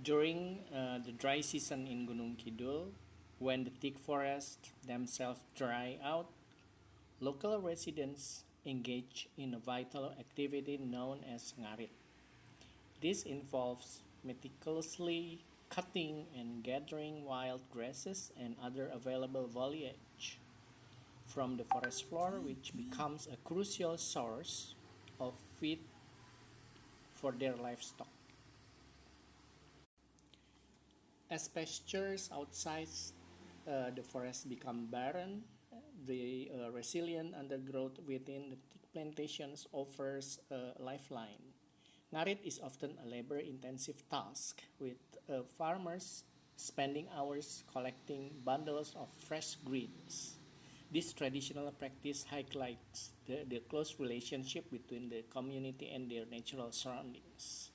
During the dry season in Gunung Kidul, when the teak forests themselves dry out, local residents engage in a vital activity known as ngarit. This involves meticulously cutting and gathering wild grasses and other available foliage from the forest floor, which becomes a crucial source of feed for their livestock. As pastures outside the forest become barren, the resilient undergrowth within the teak plantations offers a lifeline. Ngarit is often a labor-intensive task, with farmers spending hours collecting bundles of fresh greens. This traditional practice highlights the close relationship between the community and their natural surroundings.